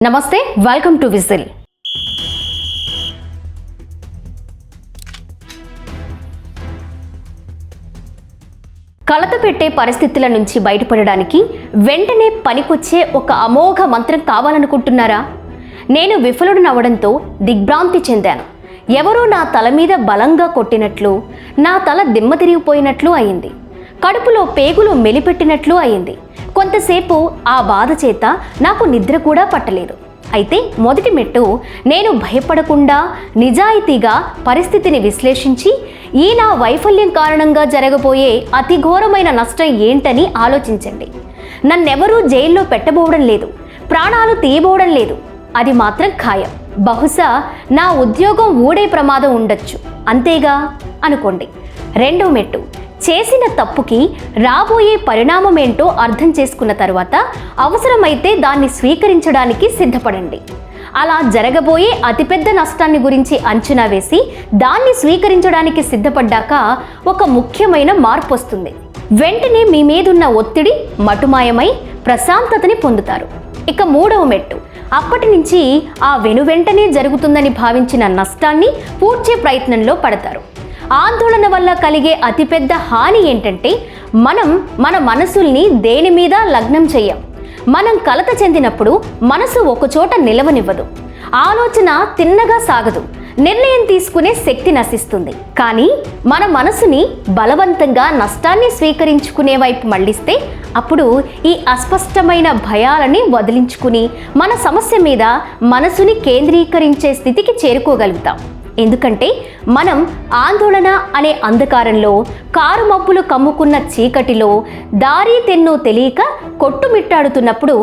నమస్తే, welcome to whistle. కలత పెట్టే పరిస్థితుల నుంచి బయటపడడానికి వెంటనే పనికొచ్చే ఒక అమోఘ మంత్రం కావాలనుకుంటున్నారా? నేను విఫలుడనవడంతో దిగ్భ్రాంతి చెందాను. ఎవరో నా తల మీద బలంగా కొట్టినట్లు, నా తల దిమ్మ తిరిగిపోయినట్లు అయింది. కడుపులో పేగులు మెలిపెట్టినట్లు అయింది. కొంతసేపు ఆ బాధ చేత నాకు నిద్ర కూడా పట్టలేదు. అయితే మొదటి మెట్టు, నేను భయపడకుండా నిజాయితీగా పరిస్థితిని విశ్లేషించి ఈ నా వైఫల్యం కారణంగా జరగబోయే అతి ఘోరమైన నష్టం ఏంటని ఆలోచించండి. నన్నెవరూ జైల్లో పెట్టబోవడం లేదు, ప్రాణాలు తీయబోవడం లేదు, అది మాత్రం ఖాయం. బహుశా నా ఉద్యోగం ఊడే ప్రమాదం ఉండొచ్చు, అంతేగా అనుకోండి. రెండో మెట్టు, చేసిన తప్పుకి రాబోయే పరిణామం ఏంటో అర్థం చేసుకున్న తర్వాత అవసరమైతే దాన్ని స్వీకరించడానికి సిద్ధపడండి. అలా జరగబోయే అతిపెద్ద నష్టాన్ని గురించి అంచనా వేసి దాన్ని స్వీకరించడానికి సిద్ధపడ్డాక ఒక ముఖ్యమైన మార్పు వస్తుంది. వెంటనే మీ మీదున్న ఒత్తిడి మటుమాయమై ప్రశాంతతని పొందుతారు. ఇక మూడవ మెట్టు, అప్పటి నుంచి ఆ వెనువెంటనే జరుగుతుందని భావించిన నష్టాన్ని పూడ్చే ప్రయత్నంలో పడతారు. ఆందోళన వల్ల కలిగే అతిపెద్ద హాని ఏంటంటే మన మనసుల్ని దేని మీద లగ్నం చెయ్యం. మనం కలత చెందినప్పుడు మనసు ఒకచోట నిలవనివ్వదు, ఆలోచన తిన్నగా సాగదు, నిర్ణయం తీసుకునే శక్తి నశిస్తుంది. కానీ మన మనసుని బలవంతంగా నష్టాన్ని స్వీకరించుకునే వైపు మళ్లిస్తే అప్పుడు ఈ అస్పష్టమైన భయాలని వదిలించుకుని మన సమస్య మీద మనసుని కేంద్రీకరించే స్థితికి చేరుకోగలుగుతాం. ఎందుకంటే మనం ఆందోళన అనే అంధకారంలో, కారు మబ్బులు కమ్ముకున్న చీకటిలో దారి తెన్నో తెలియక కొట్టుమిట్టాడుతున్నప్పుడు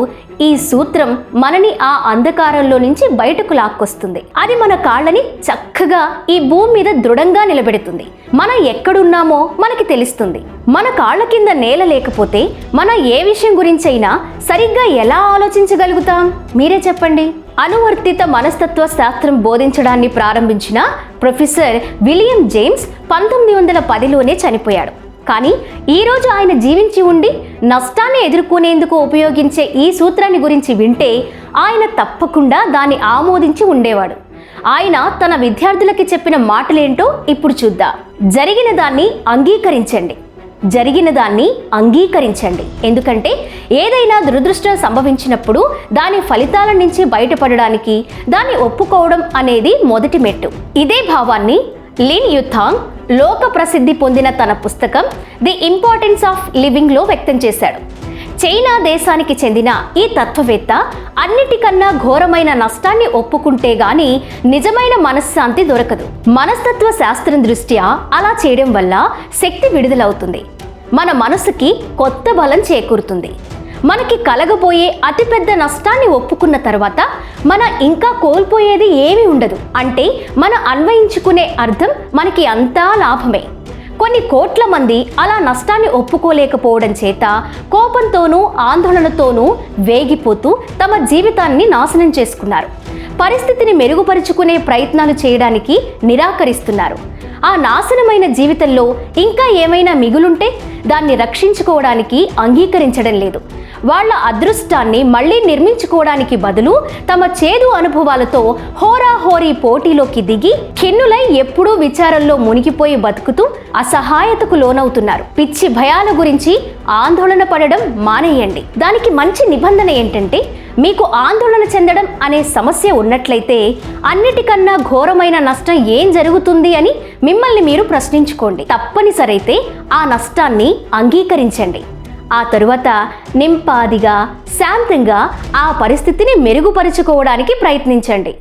ఈ సూత్రం మనని ఆ అంధకారంలో నుంచి బయటకు లాక్కొస్తుంది. అది మన కాళ్ళని చక్కగా ఈ భూమి మీద దృఢంగా నిలబెడుతుంది. మనం ఎక్కడున్నామో మనకి తెలుస్తుంది. మన కాళ్ళ కింద నేల లేకపోతే మనం ఏ విషయం గురించైనా సరిగ్గా ఎలా ఆలోచించగలుగుతాం? మీరే చెప్పండి. అనువర్తిత మనస్తత్వ శాస్త్రం బోధించడాన్ని ప్రారంభించిన ప్రొఫెసర్ విలియం జేమ్స్ 1910లోనే చనిపోయాడు. కానీ ఈరోజు ఆయన జీవించి ఉండి నష్టాన్ని ఎదుర్కొనేందుకు ఉపయోగించే ఈ సూత్రాన్ని గురించి వింటే ఆయన తప్పకుండా దాన్ని ఆమోదించి ఉండేవాడు. ఆయన తన విద్యార్థులకి చెప్పిన మాటలేంటో ఇప్పుడు చూద్దాం. జరిగిన దాన్ని అంగీకరించండి. ఎందుకంటే ఏదైనా దురదృష్టం సంభవించినప్పుడు దాని ఫలితాల నుంచి బయటపడడానికి దాన్ని ఒప్పుకోవడం అనేది మొదటి మెట్టు. ఇదే భావాన్ని లిన్ యుథాంగ్ లోక ప్రసిద్ధి పొందిన తన పుస్తకం ది ఇంపార్టెన్స్ ఆఫ్ లివింగ్ లో వ్యక్తం చేశాడు. చైనా దేశానికి చెందిన ఈ తత్వవేత్త అన్నిటికన్నా ఘోరమైన నష్టాన్ని ఒప్పుకుంటే గాని నిజమైన మనశ్శాంతి దొరకదు. మనస్తత్వ శాస్త్రం దృష్ట్యా అలా చేయడం వల్ల శక్తి విడుదలవుతుంది, మన మనసుకి కొత్త బలం చేకూరుతుంది. మనకి కలగబోయే అతిపెద్ద నష్టాన్ని ఒప్పుకున్న తర్వాత మనం ఇంకా కోల్పోయేది ఏమీ ఉండదు. అంటే మనం అన్వయించుకునే అర్థం మనకి అంతా లాభమే. కొన్ని కోట్ల మంది అలా నష్టాన్ని ఒప్పుకోలేకపోవడం చేత కోపంతోనూ ఆందోళనతోనూ వేగిపోతూ తమ జీవితాన్ని నాశనం చేసుకున్నారు. పరిస్థితిని మెరుగుపరుచుకునే ప్రయత్నాలు చేయడానికి నిరాకరిస్తున్నారు. ఆ నాశనమైన జీవితంలో ఇంకా ఏమైనా మిగులుంటే దాన్ని రక్షించుకోవడానికి అంగీకరించడం లేదు. వాళ్ళ అదృష్టాన్ని మళ్ళీ నిర్మించుకోవడానికి బదులు తమ చేదు అనుభవాలతో హోరాహోరీ పోటీలోకి దిగి ఖిన్నులై ఎప్పుడూ విచారంలో మునిగిపోయి బతుకుతూ అసహాయతకు లోనవుతున్నారు. పిచ్చి భయాల గురించి ఆందోళన పడడం మానేయండి. దానికి మంచి నిబంధన ఏంటంటే, మీకు ఆందోళన చెందడం అనే సమస్య ఉన్నట్లయితే అన్నిటికన్నా ఘోరమైన నష్టం ఏం జరుగుతుంది అని మిమ్మల్ని మీరు ప్రశ్నించుకోండి. తప్పనిసరైతే ఆ నష్టాన్ని అంగీకరించండి. ఆ తరువాత నింపాదిగా శాంతంగా ఆ పరిస్థితిని మెరుగుపరుచుకోవడానికి ప్రయత్నించండి.